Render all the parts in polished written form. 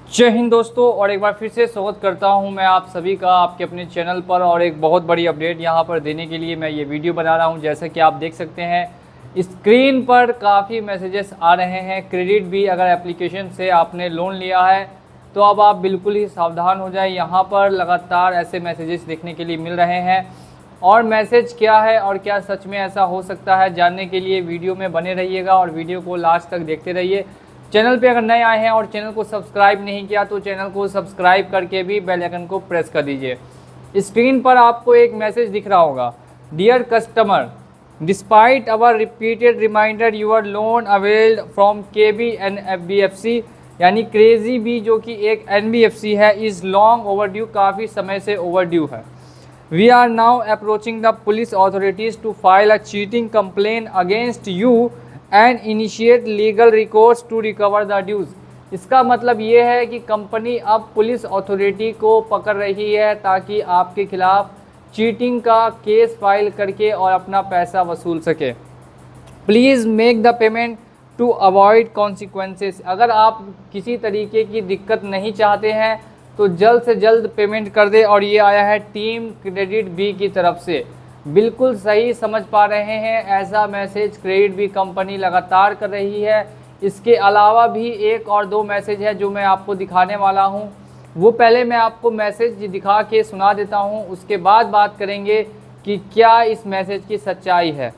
जय हिंद दोस्तों, और एक बार फिर से स्वागत करता हूं मैं आप सभी का आपके अपने चैनल पर। और एक बहुत बड़ी अपडेट यहां पर देने के लिए मैं ये वीडियो बना रहा हूं। जैसा कि आप देख सकते हैं स्क्रीन पर काफ़ी मैसेजेस आ रहे हैं क्रेडिट भी। अगर एप्लीकेशन से आपने लोन लिया है तो अब आप बिल्कुल ही सावधान हो जाए। यहाँ पर लगातार ऐसे मैसेजेस देखने के लिए मिल रहे हैं। और मैसेज क्या है और क्या सच में ऐसा हो सकता है, जानने के लिए वीडियो में बने रहिएगा और वीडियो को लास्ट तक देखते रहिए। चैनल पे अगर नए आए हैं और चैनल को सब्सक्राइब नहीं किया तो चैनल को सब्सक्राइब करके भी बेल आइकन को प्रेस कर दीजिए। स्क्रीन पर आपको एक मैसेज दिख रहा होगा, dear customer, despite our repeated reminder your loan availed from KB and NBFC, यानी क्रेजी बी जो कि एक NBFC है, इज़ लॉन्ग ओवरड्यू, काफ़ी समय से ओवरड्यू है। We are now approaching the police authorities to file a cheating complaint against you and initiate legal recourse to recover the dues. इसका मतलब ये है कि कंपनी अब पुलिस अथॉरिटी को पकड़ रही है ताकि आपके खिलाफ चीटिंग का केस फाइल करके और अपना पैसा वसूल सके। Please make the payment to avoid consequences. अगर आप किसी तरीके की दिक्कत नहीं चाहते हैं तो जल्द से जल्द पेमेंट कर दे। और ये आया है टीम क्रेडिट बी की तरफ से। बिल्कुल सही समझ पा रहे हैं, ऐसा मैसेज क्रेडिट बी कंपनी लगातार कर रही है। इसके अलावा भी एक और दो मैसेज है जो मैं आपको दिखाने वाला हूं। वो पहले मैं आपको मैसेज दिखा के सुना देता हूं, उसके बाद बात करेंगे कि क्या इस मैसेज की सच्चाई है।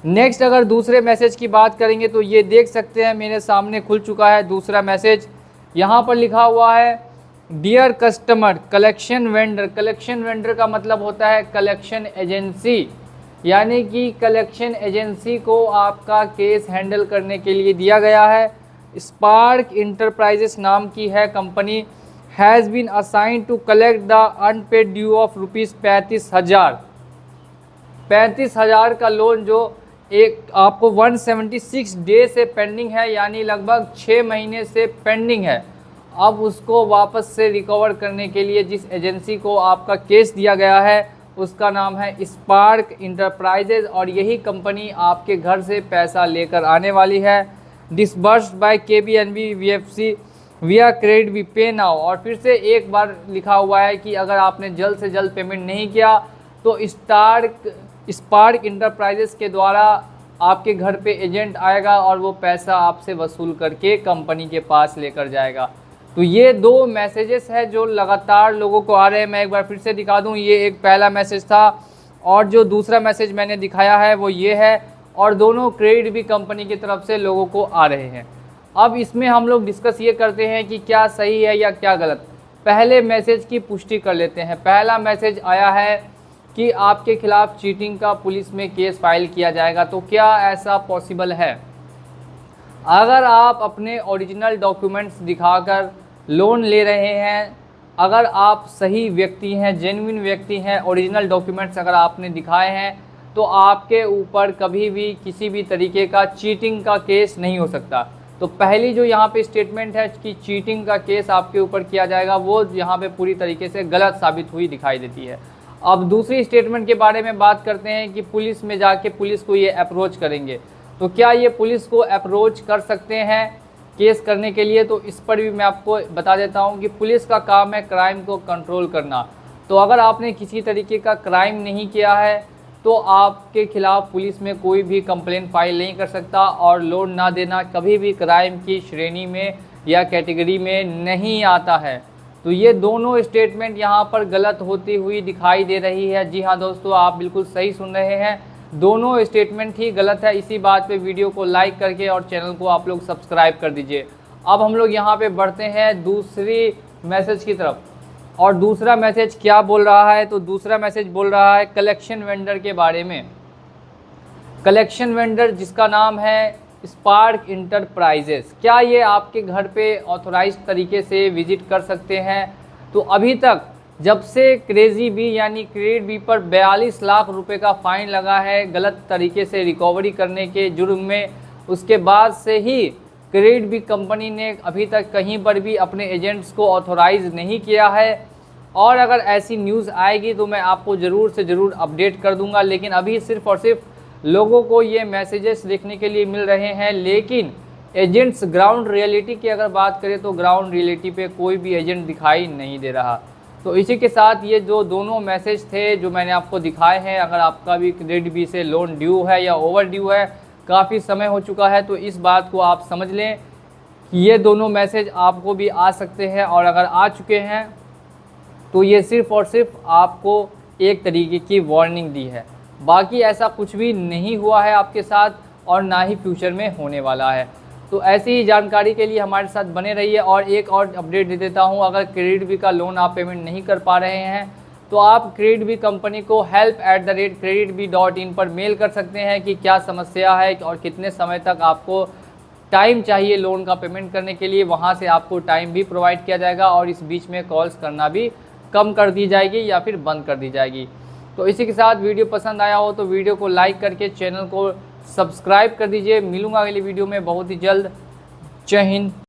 नेक्स्ट अगर दूसरे मैसेज की बात करेंगे तो ये देख सकते हैं मेरे सामने खुल चुका है दूसरा मैसेज। यहाँ पर लिखा हुआ है, dear customer, collection vendor. Collection vendor का मतलब होता है कलेक्शन एजेंसी, यानी कि कलेक्शन एजेंसी को आपका केस हैंडल करने के लिए दिया गया है। स्पार्क इंटरप्राइजेस नाम की है company, has been assigned to collect the unpaid due of rupees 35,000। 35,000 का लोन जो एक आपको 176 डे से पेंडिंग है, यानी लगभग 6 महीने से पेंडिंग है। अब उसको वापस से रिकवर करने के लिए जिस एजेंसी को आपका केस दिया गया है उसका नाम है स्पार्क इंटरप्राइजेज, और यही कंपनी आपके घर से पैसा लेकर आने वाली है। डिसबर्स्ड बाय KBNBFC विया क्रेडिट बी पे नाउ। और फिर से एक बार लिखा हुआ है कि अगर आपने जल्द से जल्द पेमेंट नहीं किया तो स्पार्क इंटरप्राइजेज के द्वारा आपके घर पे एजेंट आएगा और वो पैसा आपसे वसूल करके कंपनी के पास लेकर जाएगा। तो ये दो मैसेजेस है जो लगातार लोगों को आ रहे हैं। मैं एक बार फिर से दिखा दूं, ये एक पहला मैसेज था और जो दूसरा मैसेज मैंने दिखाया है वो ये है, और दोनों क्रेडिट भी कंपनी की तरफ से लोगों को आ रहे हैं। अब इसमें हम लोग डिस्कस ये करते हैं कि क्या सही है या क्या गलत। पहले मैसेज की पुष्टि कर लेते हैं। पहला मैसेज आया है कि आपके खिलाफ चीटिंग का पुलिस में केस फाइल किया जाएगा। तो क्या ऐसा पॉसिबल है? अगर आप अपने ओरिजिनल डॉक्यूमेंट्स दिखाकर लोन ले रहे हैं, अगर आप सही व्यक्ति हैं, जेन्युइन व्यक्ति हैं, ओरिजिनल डॉक्यूमेंट्स अगर आपने दिखाए हैं तो आपके ऊपर कभी भी किसी भी तरीके का चीटिंग का केस नहीं हो सकता। तो पहली जो यहाँ पे स्टेटमेंट है कि चीटिंग का केस आपके ऊपर किया जाएगा, वो यहाँ पे पूरी तरीके से गलत साबित हुई दिखाई देती है। अब दूसरी स्टेटमेंट के बारे में बात करते हैं कि पुलिस में जाके पुलिस को ये अप्रोच करेंगे। तो क्या ये पुलिस को अप्रोच कर सकते हैं केस करने के लिए? तो इस पर भी मैं आपको बता देता हूं कि पुलिस का काम है क्राइम को कंट्रोल करना। तो अगर आपने किसी तरीके का क्राइम नहीं किया है तो आपके खिलाफ पुलिस में कोई भी कंप्लेंट फाइल नहीं कर सकता, और लोन ना देना कभी भी क्राइम की श्रेणी में या कैटेगरी में नहीं आता है। तो ये दोनों स्टेटमेंट यहाँ पर गलत होती हुई दिखाई दे रही है। जी हाँ दोस्तों, आप बिल्कुल सही सुन रहे हैं, दोनों स्टेटमेंट ही गलत है। इसी बात पे वीडियो को लाइक करके और चैनल को आप लोग सब्सक्राइब कर दीजिए। अब हम लोग यहाँ पे बढ़ते हैं दूसरी मैसेज की तरफ। और दूसरा मैसेज क्या बोल रहा है? तो दूसरा मैसेज बोल रहा है कलेक्शन वेंडर के बारे में। कलेक्शन वेंडर जिसका नाम है स्पार्क इंटरप्राइजेस, क्या ये आपके घर पे ऑथोराइज्ड तरीके से विजिट कर सकते हैं? तो अभी तक जब से क्रेजी बी यानी क्रेडिट बी पर 42 लाख रुपए का फ़ाइन लगा है गलत तरीके से रिकवरी करने के जुर्म में, उसके बाद से ही क्रेडिट बी कंपनी ने अभी तक कहीं पर भी अपने एजेंट्स को ऑथोराइज नहीं किया है। और अगर ऐसी न्यूज़ आएगी तो मैं आपको ज़रूर से ज़रूर अपडेट कर दूंगा। लेकिन अभी सिर्फ़ और सिर्फ लोगों को ये मैसेजेस देखने के लिए मिल रहे हैं, लेकिन एजेंट्स ग्राउंड रियलिटी की अगर बात करें तो ग्राउंड रियलिटी पे कोई भी एजेंट दिखाई नहीं दे रहा। तो इसी के साथ ये जो दोनों मैसेज थे जो मैंने आपको दिखाए हैं, अगर आपका भी क्रेडिट बी से लोन ड्यू है या ओवर ड्यू है, काफ़ी समय हो चुका है, तो इस बात को आप समझ लें कि ये दोनों मैसेज आपको भी आ सकते हैं। और अगर आ चुके हैं तो ये सिर्फ़ और सिर्फ आपको एक तरीके की वार्निंग दी है, बाकी ऐसा कुछ भी नहीं हुआ है आपके साथ और ना ही फ्यूचर में होने वाला है। तो ऐसी ही जानकारी के लिए हमारे साथ बने रहिए। और एक और अपडेट दे देता हूँ, अगर क्रेडिट बी का लोन आप पेमेंट नहीं कर पा रहे हैं तो आप क्रेडिट बी कंपनी को help@creditbee.in पर मेल कर सकते हैं कि क्या समस्या है और कितने समय तक आपको टाइम चाहिए लोन का पेमेंट करने के लिए। वहाँ से आपको टाइम भी प्रोवाइड किया जाएगा और इस बीच में कॉल्स करना भी कम कर दी जाएगी या फिर बंद कर दी जाएगी। तो इसी के साथ वीडियो पसंद आया हो तो वीडियो को लाइक करके चैनल को सब्सक्राइब कर दीजिए। मिलूंगा अगली वीडियो में बहुत ही जल्द। जय हिंद।